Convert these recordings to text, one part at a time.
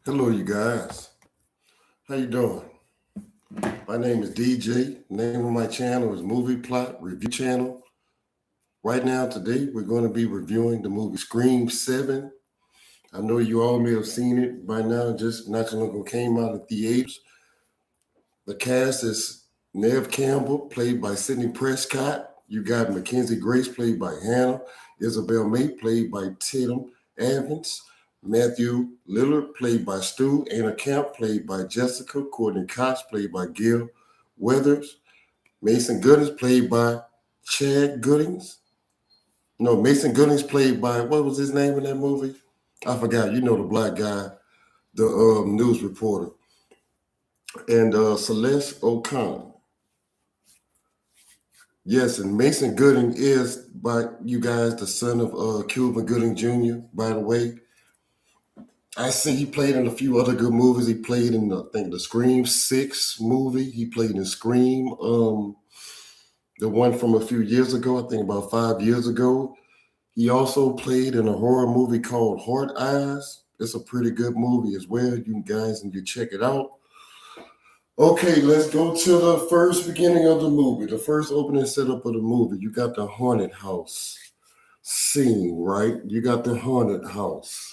Hello, you guys. How you doing? My name is DJ. Name of my channel is Movie Plot Review Channel. Right now, today, we're going to be reviewing the movie Scream 7. I know you all may have seen it by now, just not so long ago came out in theaters. The cast is Nev Campbell, played by Sidney Prescott. You got Mackenzie Grace, played by Hannah. Isabel May, played by Tatum Evans. Matthew Lillard, played by Stu. Anna Camp, played by Jessica. Courtney Cox, played by Gil Weathers. Mason Goodings, played by Chad Goodings. No, Mason Goodings, played by, what was his name in that movie? I forgot. You know the black guy, the news reporter. And Celeste O'Connor. Yes, and Mason Gooding is, by you guys, the son of Cuba Gooding Jr., by the way. I see he played in a few other good movies. He played in, I think, the Scream 6 movie. He played in Scream, the one from a few years ago, I think about 5 years ago. He also played in a horror movie called Heart Eyes. It's a pretty good movie as well. You guys need to check it out. Okay, let's go to the first beginning of the movie, the first opening setup of the movie. You got the haunted house scene, right? You got the haunted house.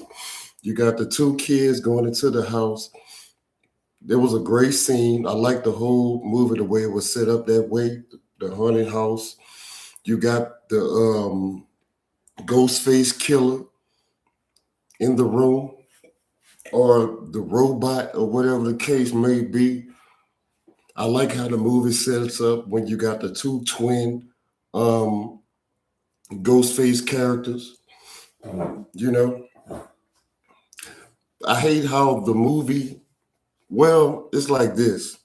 You got the two kids going into the house. There was a great scene. I like the whole movie, the way it was set up that way, the haunted house. You got the ghost face killer in the room, or the robot, or whatever the case may be. I like how the movie sets up when you got the two twin um, ghost face characters. You know, I hate how the movie, well, it's like this.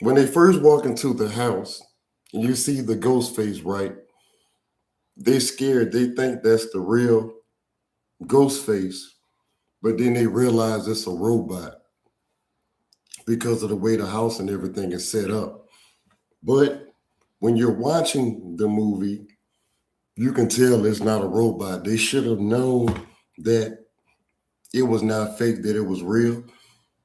When they first walk into the house and you see the ghost face, right? They're scared. They think that's the real ghost face, but then they realize it's a robot because of the way the house and everything is set up. But when you're watching the movie, you can tell it's not a robot. They should have known that it was not fake, that it was real,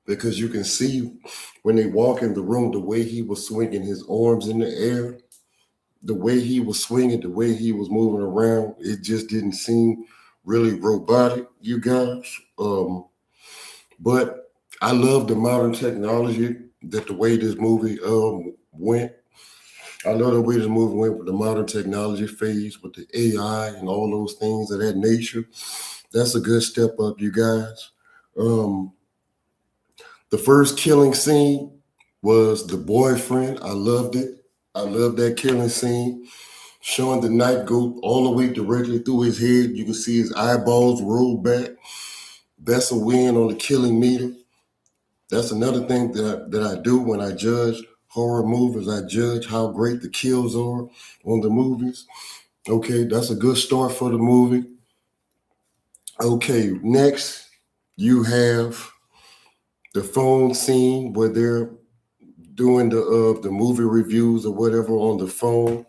because you can see when they walk in the room, the way he was swinging his arms in the air, the way he was swinging, the way he was moving around, it just didn't seem really robotic, you guys. But I love the modern technology, that the way this movie went. I love the way this movie went with the modern technology phase, with the AI and all those things of that nature. That's a good step up, you guys. Um, the first killing scene was the boyfriend. I loved it. I loved that killing scene, showing the knife go all the way directly through his head. You can see his eyeballs roll back. That's a win on the killing meter. That's another thing that I do when I judge horror movies. I judge how great the kills are on the movies. Okay, that's a good start for the movie. Okay, next you have the phone scene where they're doing the movie reviews or whatever on the phone.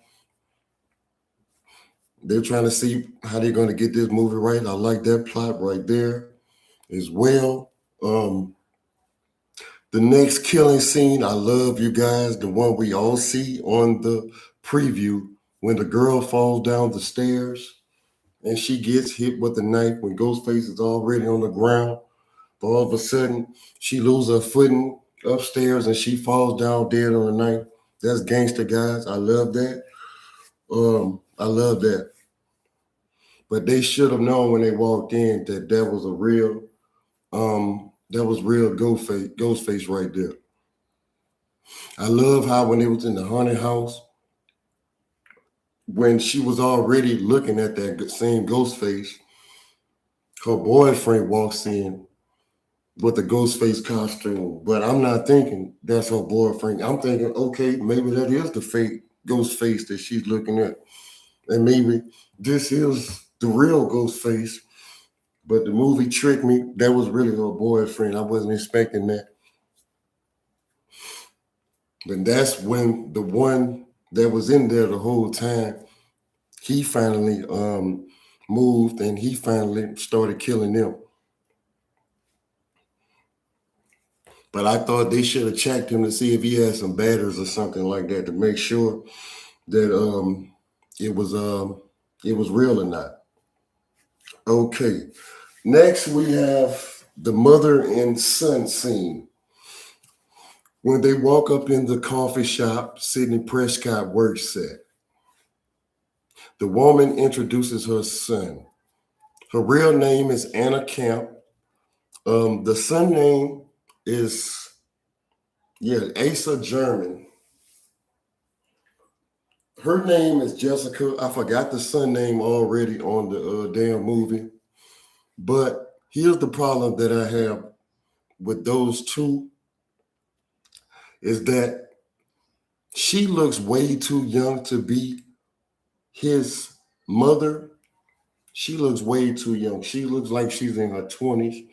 They're trying to see how they're going to get this movie right. I like that plot right there as well. The next killing scene, I love, you guys, the one we all see on the preview, when the girl falls down the stairs and she gets hit with the knife when Ghostface is already on the ground. But all of a sudden, she loses her footing upstairs and she falls down dead on the knife. That's gangster, guys. I love that. I love that. But they should have known when they walked in that that was a real, that was real Ghostface right there. I love how when they was in the haunted house, when she was already looking at that same ghost face, her boyfriend walks in with the ghost face costume. But I'm not thinking that's her boyfriend. I'm thinking, okay, maybe that is the fake ghost face that she's looking at. And maybe this is the real ghost face. But the movie tricked me. That was really her boyfriend. I wasn't expecting that. But that's when the one that was in there the whole time, he finally moved and he finally started killing them. But I thought they should have checked him to see if he had some batters or something like that to make sure that it was it was real or not. Okay. Next we have the mother and son scene. When they walk up in the coffee shop Sidney Prescott works at, the woman introduces her son. Her real name is Anna Camp. The son name is Asa German. Her name is Jessica. I forgot the son name already on the damn movie. But here's the problem that I have with those two is that she looks way too young to be his mother. She looks way too young. She looks like she's in her 20s.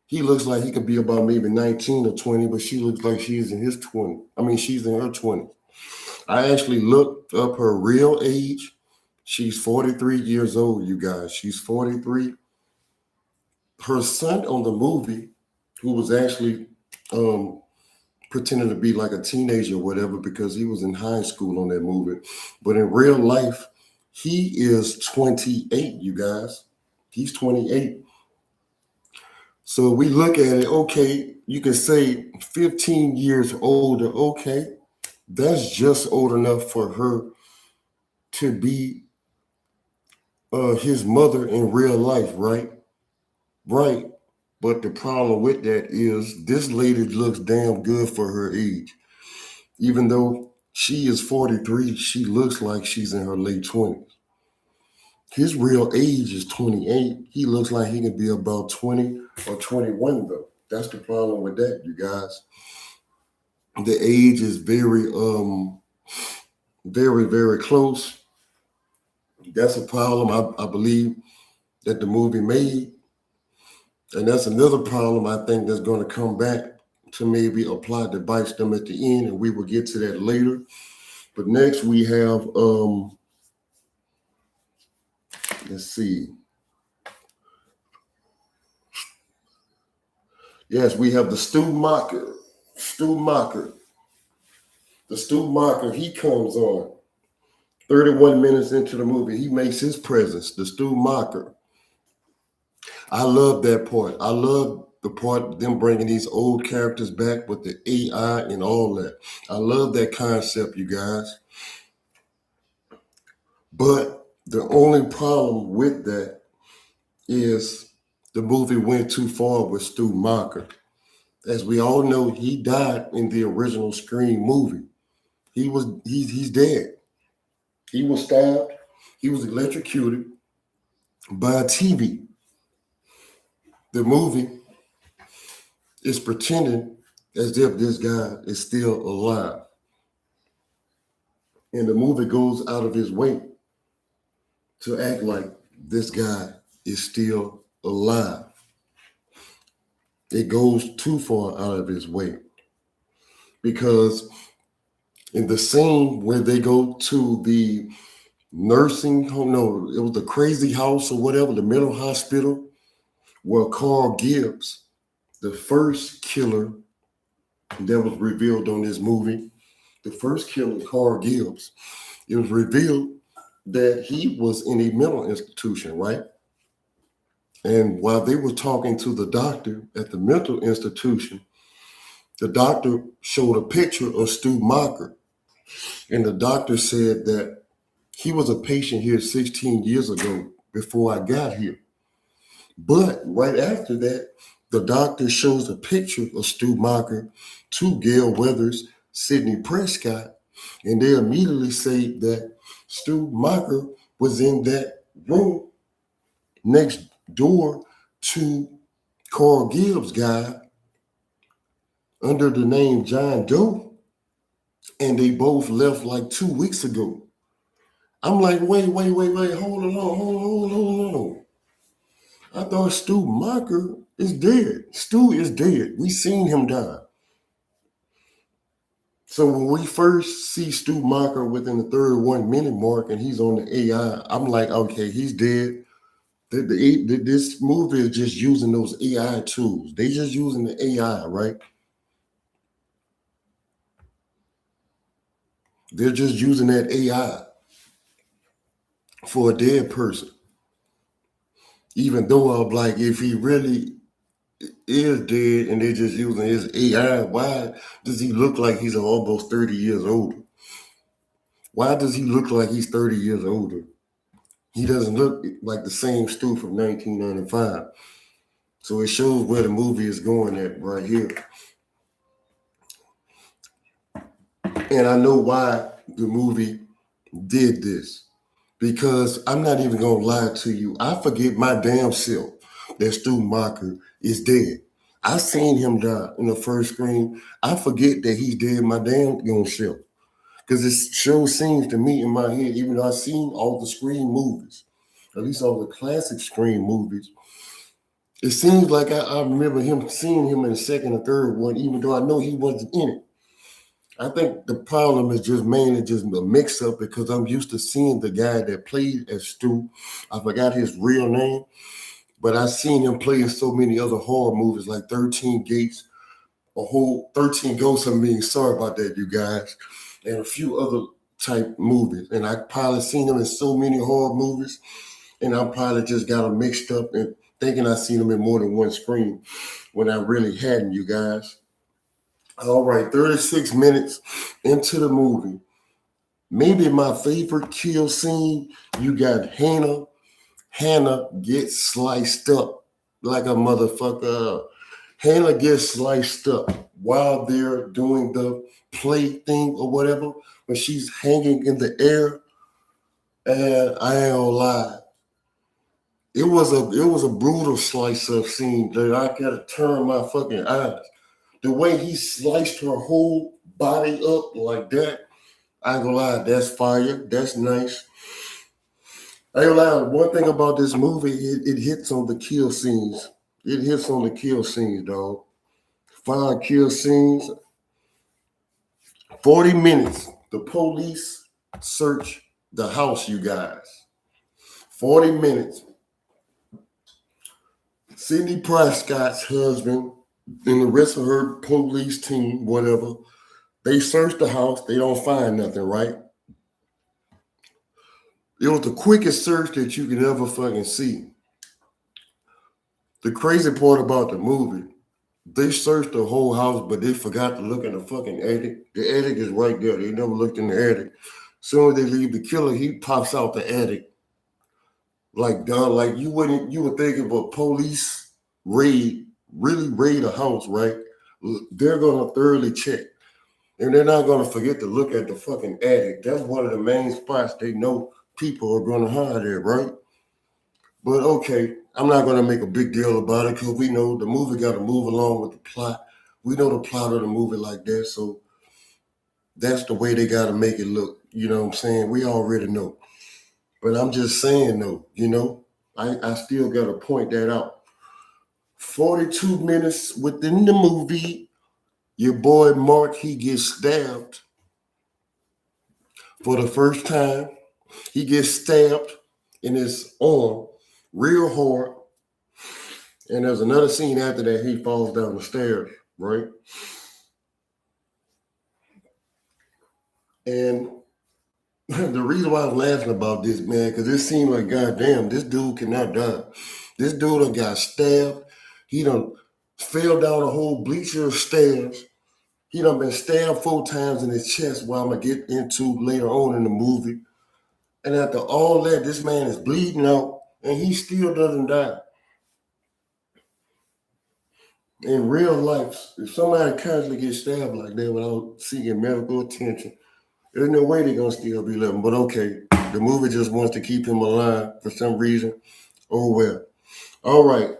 He looks like he could be about maybe 19 or 20, but she looks like she's in his 20s. I mean, she's in her 20s. I actually looked up her real age. She's 43 years old, you guys. She's 43. Her son on the movie, who was actually pretending to be like a teenager or whatever because he was in high school on that movie. But in real life, he is 28, you guys. He's 28. So we look at it, okay, you can say 15 years older, okay. That's just old enough for her to be his mother in real life, right? Right. But the problem with that is this lady looks damn good for her age. Even though she is 43, she looks like she's in her late 20s. His real age is 28. He looks like he could be about 20 or 21, though. That's the problem with that, you guys. The age is very, very close. That's a problem I believe that the movie made. And that's another problem I think that's going to come back to maybe apply to bites them at the end, and we will get to that later. But next we have let's see. Yes, we have the Stu Macher. Stu Macher. The Stu Macher, he comes on 31 minutes into the movie. He makes his presence, the Stu Macher. I love that part. I love the part them bringing these old characters back with the AI and all that. I love that concept, you guys. But the only problem with that is the movie went too far with Stu Macher. As we all know, he died in the original Scream movie. He's dead. He was stabbed. He was electrocuted by a TV. The movie is pretending as if this guy is still alive. And the movie goes out of his way to act like this guy is still alive. It goes too far out of his way. Because in the scene where they go to the nursing home, no, it was the crazy house or whatever, the mental hospital, where Carl Gibbs, the first killer that was revealed on this movie, the first killer, Carl Gibbs, it was revealed that he was in a mental institution, right? And while they were talking to the doctor at the mental institution, the doctor showed a picture of Stu Macher. And the doctor said that he was a patient here 16 years ago before I got here. But right after that, the doctor shows a picture of Stu Macher to Gail Weathers, Sidney Prescott, and they immediately say that Stu Macher was in that room next door to Carl Gibbs' guy under the name John Doe, and they both left like 2 weeks ago. I'm like, wait, hold on. I thought Stu Macher is dead. Stu is dead. We seen him die. So when we first see Stu Macher within the 31 minute mark and he's on the AI, I'm like, okay, he's dead. This movie is just using those AI tools. They just using the AI, right? They're just using that AI for a dead person. Even though I'm like, if he really is dead and they're just using his AI, why does he look like he's almost 30 years older? Why does he look like he's 30 years older? He doesn't look like the same Stu from 1995. So it shows where the movie is going at right here. And I know why the movie did this. Because I'm not even going to lie to you. I forget my damn self that Stu Macher is dead. I seen him die in the first screen. I forget that he's dead my damn self. Because it show seems to me in my head, even though I've seen all the Scream movies, at least all the classic Scream movies, it seems like I remember him seeing him in the second or third one, even though I know he wasn't in it. I think the problem is just mainly just a mix-up because I'm used to seeing the guy that played as Stu. I forgot his real name, but I've seen him play in so many other horror movies like 13 Gates, a whole 13 Ghosts. Sorry about that, you guys, and a few other type movies. And I probably seen him in so many horror movies, and I probably just got them mixed up and thinking I seen him in more than one screen when I really hadn't, you guys. All right, 36 minutes into the movie. Maybe my favorite kill scene, you got Hannah. Hannah gets sliced up like a motherfucker. Hannah gets sliced up while they're doing the play thing or whatever, when she's hanging in the air. And I ain't gonna lie. It was a brutal slice up scene that I gotta turn my fucking eyes. The way he sliced her whole body up like that, I ain't gonna lie, that's fire. That's nice. I ain't gonna lie, one thing about this movie, it hits on the kill scenes. It hits on the kill scenes, dog. 5 kill scenes, 40 minutes. The police search the house, you guys. 40 minutes. Sidney Prescott's husband and the rest of her police team, whatever, they search the house. They don't find nothing, right? It was the quickest search that you could ever fucking see. The crazy part about the movie, they searched the whole house, but they forgot to look in the fucking attic. The attic is right there. They never looked in the attic. Soon as they leave the killer, he pops out the attic. Like done, like you would think if a police really raid a house, right? They're gonna thoroughly check. And they're not gonna forget to look at the fucking attic. That's one of the main spots they know people are gonna hide there, right? But okay, I'm not gonna make a big deal about it because we know the movie got to move along with the plot. We know the plot of the movie like that, so that's the way they got to make it look. You know what I'm saying? We already know. But I'm just saying though, I still got to point that out. 42 minutes within the movie, your boy Mark, he gets stabbed for the first time. He gets stabbed in his arm real hard. And there's another scene after that, he falls down the stairs, right? And the reason why I'm laughing about this, man, because it seemed like, goddamn, this dude cannot die. This dude done got stabbed. He done fell down a whole bleacher of stairs. He done been stabbed 4 times in his chest, what I'm going to get into later on in the movie. And after all that, this man is bleeding out, and he still doesn't die. In real life, if somebody constantly gets stabbed like that without seeking medical attention, there's no way they're gonna still be living. But okay, the movie just wants to keep him alive for some reason. Oh well. All right.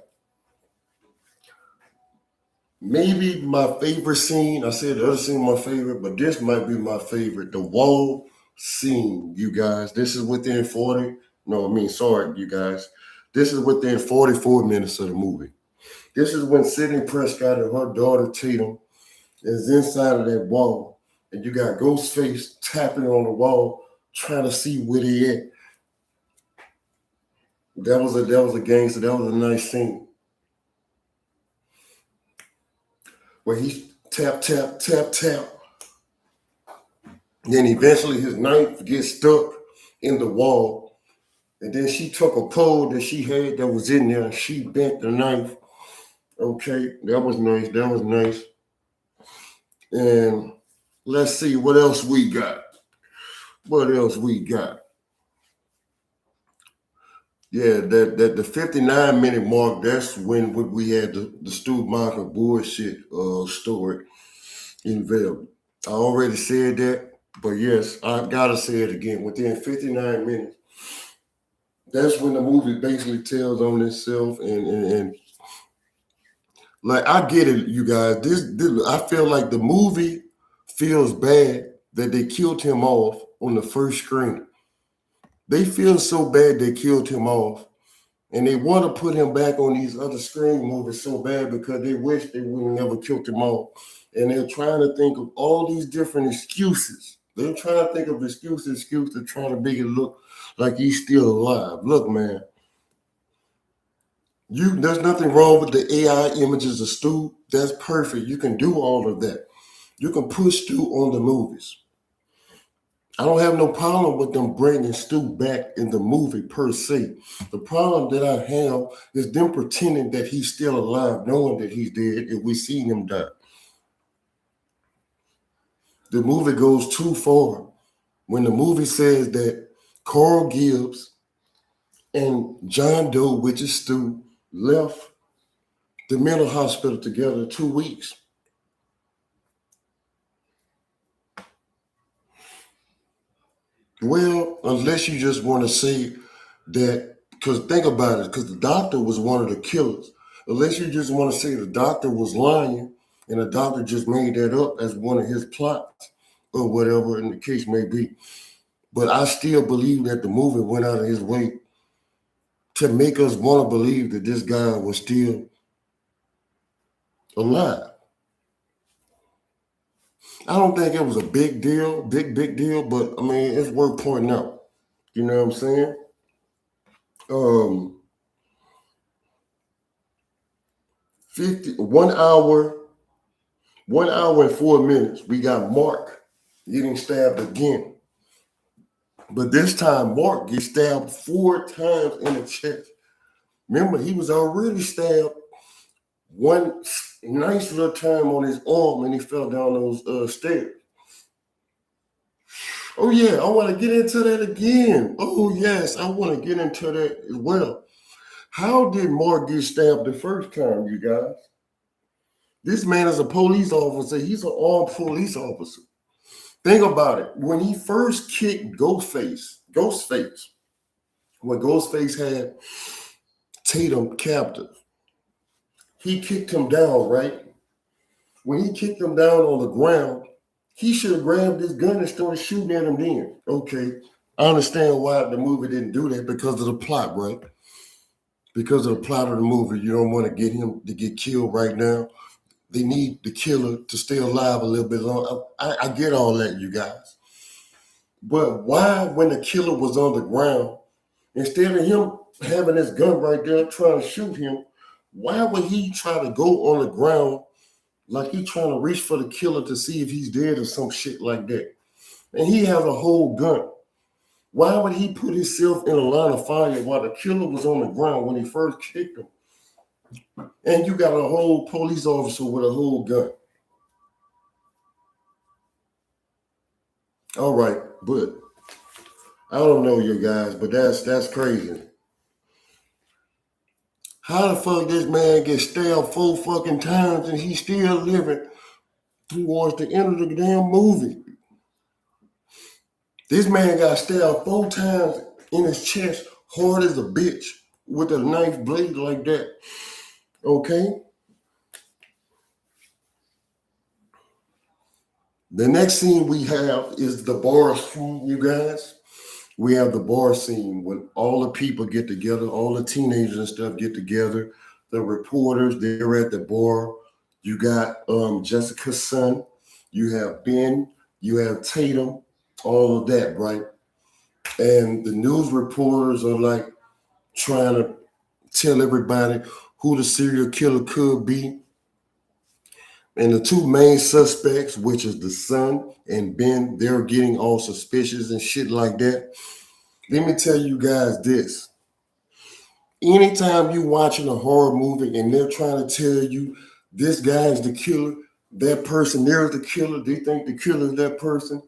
Maybe my favorite scene. I said the other scene my favorite, but this might be my favorite. The wall scene, you guys. This is within 40. No, I mean, sorry, you guys. This is within 44 minutes of the movie. This is when Sidney Prescott and her daughter Tatum is inside of that wall, and you got Ghostface tapping on the wall, trying to see where they at. That was a gangster. That was a nice scene where he tap tap tap tap. Then eventually his knife gets stuck in the wall. And then she took a pole that she had that was in there and she bent the knife. Okay, that was nice. That was nice. And let's see what else we got. What else we got? Yeah, that the 59-minute mark, that's when we had the Stu Marker bullshit story in Velvet. I already said that, but yes, I gotta say it again. Within 59 minutes, that's when the movie basically tells on itself and like I get it, you guys. This I feel like the movie feels bad that they killed him off on the first screen. They feel so bad they killed him off. And they want to put him back on these other Scream movies so bad because they wish they would have never killed him off. And they're trying to think of all these different excuses. They're trying to think of excuse to try to make it look like he's still alive. Look, man, there's nothing wrong with the AI images of Stu. That's perfect. You can do all of that. You can put Stu on the movies. I don't have no problem with them bringing Stu back in the movie per se. The problem that I have is them pretending that he's still alive, knowing that he's dead, and we see him die. The movie goes too far. When the movie says that Carl Gibbs and John Doe, which is Stu, left the mental hospital together 2 weeks. Well, unless you just want to say that, because think about it, because the doctor was one of the killers. Unless you just want to say the doctor was lying and the doctor just made that up as one of his plots or whatever in the case may be. But I still believe that the movie went out of his way to make us want to believe that this guy was still alive. I don't think it was a big deal, big deal, but I mean, it's worth pointing out. You know what I'm saying? Um, 1 hour and 4 minutes, we got Mark getting stabbed again. But this time, Mark gets stabbed 4 times in the chest. Remember, he was already stabbed one nice little time on his arm and he fell down those stairs. Oh, yeah, I want to get into that again. Oh, yes, I want to get into that as well. How did Mark get stabbed the first time, you guys? This man is a police officer. He's an armed police officer. Think about it. When he first kicked Ghostface, when Ghostface had Tatum captive, he kicked him down, right? When he kicked him down on the ground, he should have grabbed his gun and started shooting at him then. Okay, I understand why the movie didn't do that because of the plot, right? Because of the plot of the movie, you don't want to get him to get killed right now. They need the killer to stay alive a little bit longer. I get all that, you guys. But why, when the killer was on the ground, instead of him having his gun right there trying to shoot him, why would he try to go on the ground like he trying to reach for the killer to see if he's dead or some shit like that? And he has a whole gun. Why would he put himself in a line of fire while the killer was on the ground when he first kicked him? And you got a whole police officer with a whole gun. All right, but I don't know, you guys, but that's crazy. How the fuck this man get stabbed 4 fucking times and he's still living towards the end of the damn movie? This man got stabbed 4 times in his chest, hard as a bitch, with a knife blade like that. Okay? The next scene we have is the bar scene, you guys. We have the bar scene when all the people get together, all the teenagers and stuff get together. The reporters, they're at the bar. You got Jessica's son. You have Ben. You have Tatum. All of that, right? And the news reporters are like trying to tell everybody who the serial killer could be. And the two main suspects, which is the son and Ben, they're getting all suspicious and shit like that. Let me tell you guys this. Anytime you watching a horror movie and they're trying to tell you this guy is the killer, that person there is the killer, they think the killer is that person,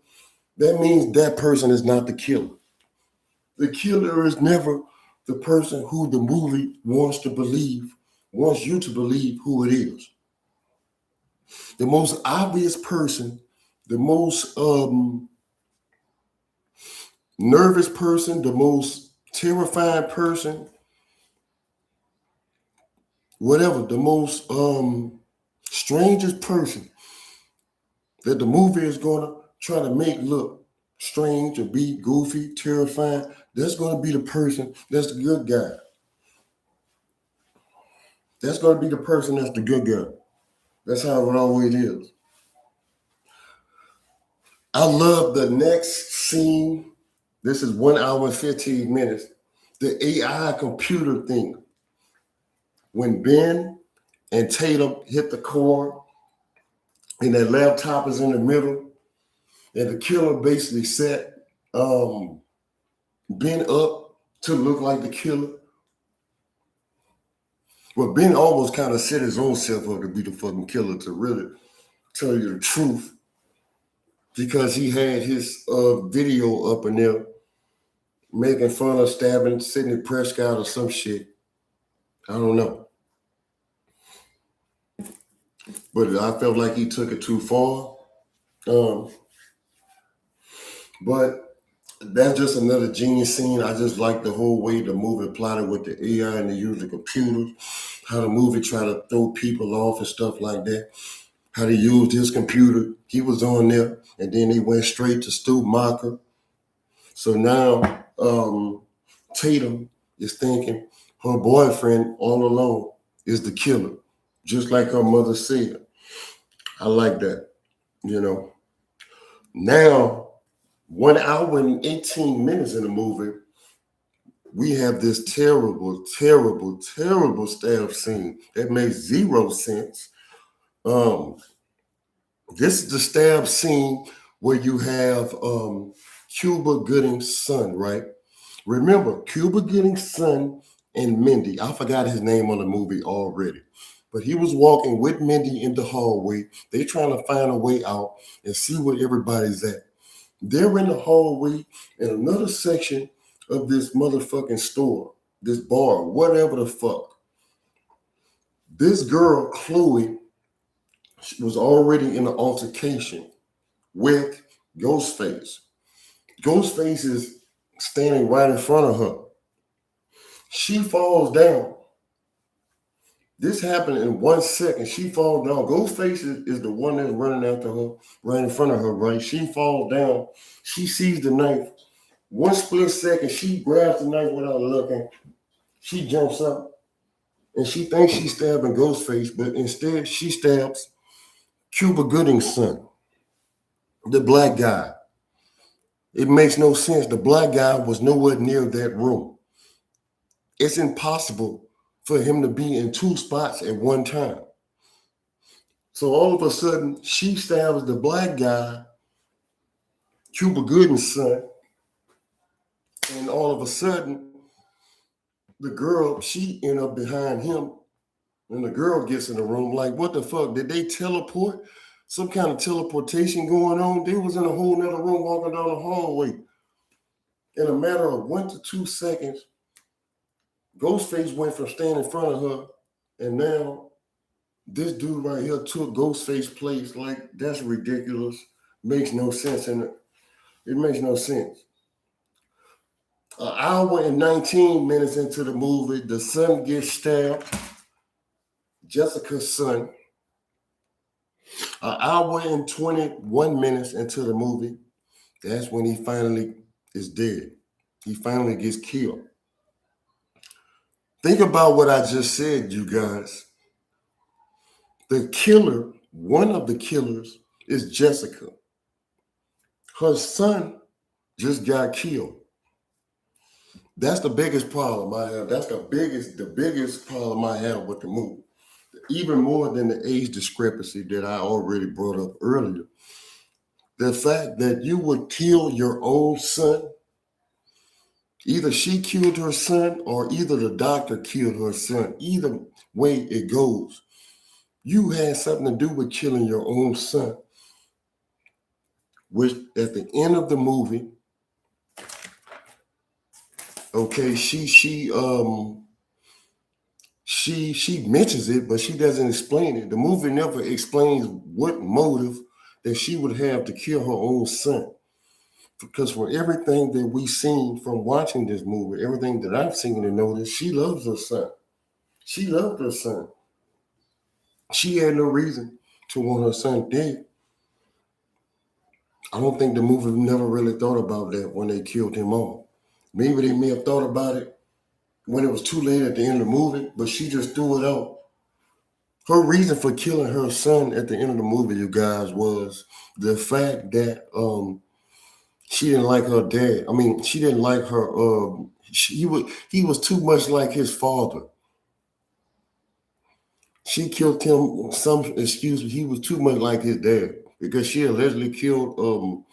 that means that person is not the killer. The killer is never the person who the movie wants you to believe who it is. The most obvious person, the most nervous person, the most terrified person, whatever, the most strangest person that the movie is going to try to make look strange or be goofy, terrifying, that's going to be the person that's the good guy. That's going to be the person that's the good guy. That's how it always is. I love the next scene. This is 1 hour and 15 minutes. The AI computer thing. When Ben and Tatum hit the core and that laptop is in the middle, and the killer basically set Ben up to look like the killer. Well, Ben almost kind of set his own self up to be the fucking killer, to really tell you the truth, because he had his video up in there making fun of stabbing Sidney Prescott or some shit. I don't know. But I felt like he took it too far. But that's just another genius scene. I just like the whole way the movie plotted with the AI and the use of computers, how the movie tried to throw people off and stuff like that, how they used his computer. He was on there, and then he went straight to Stu Macher. So now Tatum is thinking her boyfriend all along is the killer, just like her mother said. I like that, you know. Now, 1 hour and 18 minutes in the movie, we have this terrible, terrible, terrible stab scene that makes zero sense. This is the stab scene where you have Cuba Gooding's son, right? Remember, Cuba Gooding's son and Mindy, I forgot his name on the movie already, but he was walking with Mindy in the hallway. They trying to find a way out and see where everybody's at. They're in the hallway in another section of this motherfucking store, this bar, whatever the fuck. This girl, Chloe, was already in an altercation with Ghostface. Ghostface is standing right in front of her. She falls down. This happened in 1 second. She falls down. Ghostface is the one that's running after her, right in front of her, right? She falls down. She sees the knife. 1 split second, she grabs the knife without looking. She jumps up, and she thinks she's stabbing Ghostface, but instead she stabs Cuba Gooding's son, the black guy. It makes no sense. The black guy was nowhere near that room. It's impossible for him to be in 2 spots at one time. So all of a sudden, she stabs the black guy, Cuba Gooding's son, and all of a sudden, the girl, she end up behind him, and the girl gets in the room like, what the fuck? Did they teleport? Some kind of teleportation going on? They was in a whole nother room walking down the hallway. In a matter of 1 to 2 seconds, Ghostface went from standing in front of her, and now this dude right here took Ghostface's place. Like, that's ridiculous. Makes no sense in it. It makes no sense. 1 hour and 19 minutes into the movie, the son gets stabbed. Jessica's son. 1 hour and 21 minutes into the movie, that's when he finally is dead. He finally gets killed. Think about what I just said, you guys. The killer, one of the killers, is Jessica. Her son just got killed. That's the biggest problem I have. That's the biggest problem I have with the movie. even more than the age discrepancy that I already brought up earlier, the fact that you would kill your own son, either she killed her son or either the doctor killed her son. Either way it goes, you had something to do with killing your own son, which at the end of the movie, okay, she mentions it, but she doesn't explain it. The movie never explains what motive that she would have to kill her own son. Because for everything that we've seen from watching this movie, everything that I've seen and noticed, she loves her son. She loved her son. She had no reason to want her son dead. I don't think the movie never really thought about that when they killed him off. Maybe they may have thought about it when it was too late at the end of the movie, but she just threw it out. Her reason for killing her son at the end of the movie, you guys, was the fact that she didn't like her dad. I mean, she didn't like her. He was too much like his father. She killed him. Some excuse me. He was too much like his dad because she allegedly killed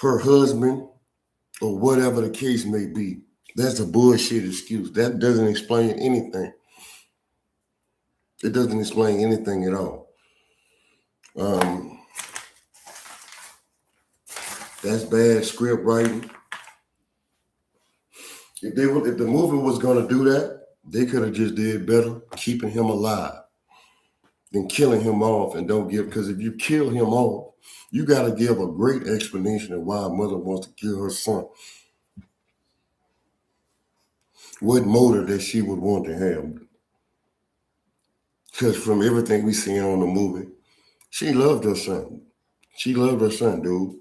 her husband or whatever the case may be. That's a bullshit excuse. That doesn't explain anything. It doesn't explain anything at all. That's bad script writing. If the movie was gonna do that, they could have just did better keeping him alive than killing him off and don't give. Because if you kill him off, you got to give a great explanation of why a mother wants to kill her son. What motive that she would want to have? Because from everything we seen on the movie, she loved her son. She loved her son, dude.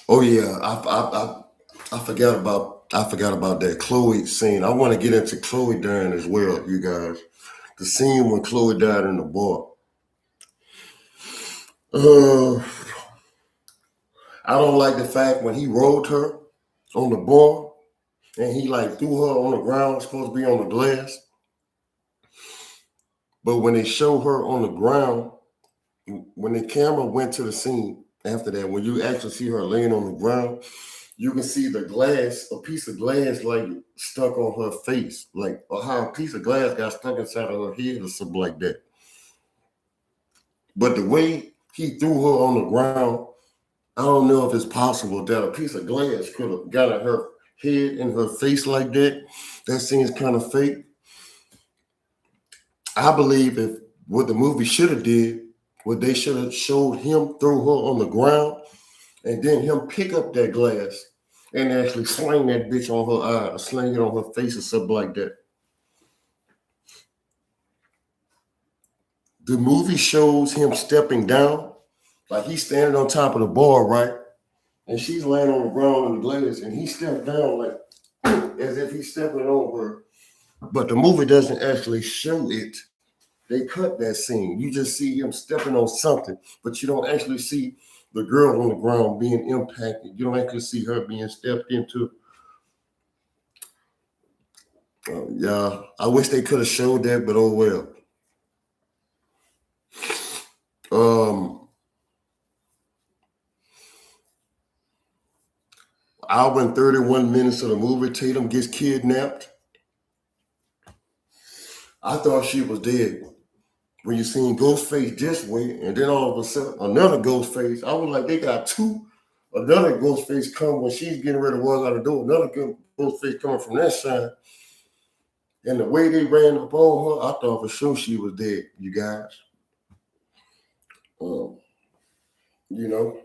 Oh yeah, I forgot about that Chloe scene. I want to get into Chloe dying as well, you guys. The scene when Chloe died in the bar. I don't like the fact when he rolled her on the bar and he like threw her on the ground, supposed to be on the glass. But when they show her on the ground, when the camera went to the scene after that, when you actually see her laying on the ground, you can see the glass, a piece of glass like stuck on her face, like or how a piece of glass got stuck inside of her head or something like that. But the way he threw her on the ground, I don't know if it's possible that a piece of glass could have got at her head and her face like that. That seems kind of fake. I believe if what the movie should have did, what they should have showed him throw her on the ground and then him pick up that glass and actually sling that bitch on her eye or sling it on her face or something like that. The movie shows him stepping down, like he's standing on top of the bar, right? And she's laying on the ground in the glass, and he stepped down like as if he's stepping on her. But the movie doesn't actually show it. They cut that scene. You just see him stepping on something, but you don't actually see the girl on the ground being impacted. You don't actually see her being stepped into. Yeah, I wish they could have showed that, but oh well. Hour and 31 minutes of the movie, Tatum gets kidnapped. I thought she was dead. When you seen Ghostface this way, and then all of a sudden another Ghostface, I was like, they got two. Another Ghostface come when she's getting ready to walk out the door. Another Ghostface coming from that side. And the way they ran up on her, I thought for sure she was dead, you guys. You know,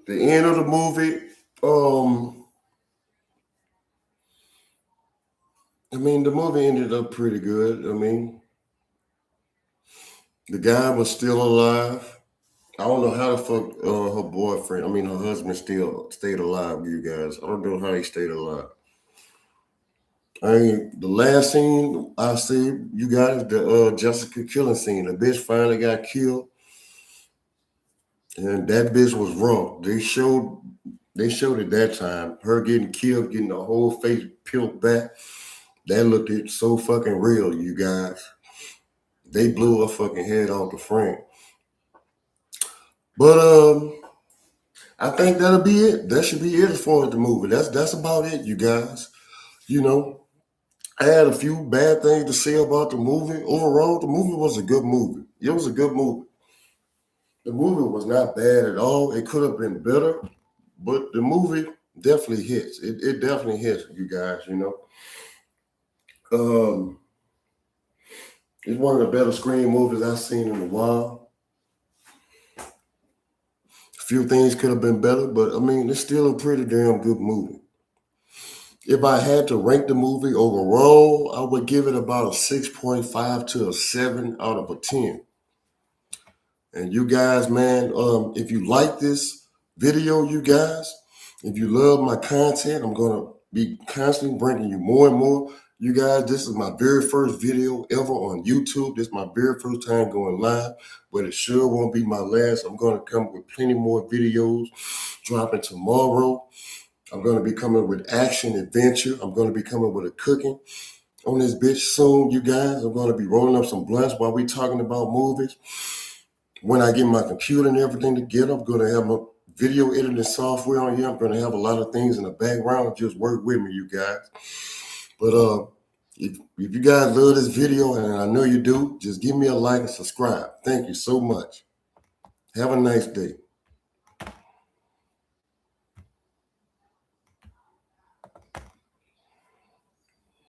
the end of the movie, I mean, the movie ended up pretty good. I mean, the guy was still alive. I don't know how the fuck her boyfriend, I mean, her husband still stayed alive, you guys. I don't know how he stayed alive. I mean, the last scene I see, you guys, the Jessica killing scene. The bitch finally got killed. And that bitch was raw. They showed it that time. Her getting killed, getting the whole face peeled back. That looked it so fucking real, you guys. They blew her fucking head off the frame. But I think that'll be it. That should be it as far as the movie. That's about it, you guys. You know, I had a few bad things to say about the movie. Overall, the movie was a good movie. It was a good movie. The movie was not bad at all. It could have been better, but the movie definitely hits. It definitely hits, you guys, you know. Um, it's one of the better Scream movies I've seen in a while. A few things could have been better, but I mean, it's still a pretty damn good movie. If I had to rank the movie overall, I would give it about a 6.5 to a 7 out of a 10. And you guys, man, if you like this video, you guys, if you love my content, I'm going to be constantly bringing you more and more. You guys, this is my very first video ever on YouTube. This is my very first time going live, but it sure won't be my last. I'm going to come with plenty more videos dropping tomorrow. I'm going to be coming with action, adventure. I'm going to be coming with a cooking on this bitch soon, you guys. I'm going to be rolling up some blunts while we talking about movies. When I get my computer and everything together, I'm going to have my video editing software on here. I'm going to have a lot of things in the background. Just work with me, you guys. But if you guys love this video, and I know you do, just give me a like and subscribe. Thank you so much. Have a nice day.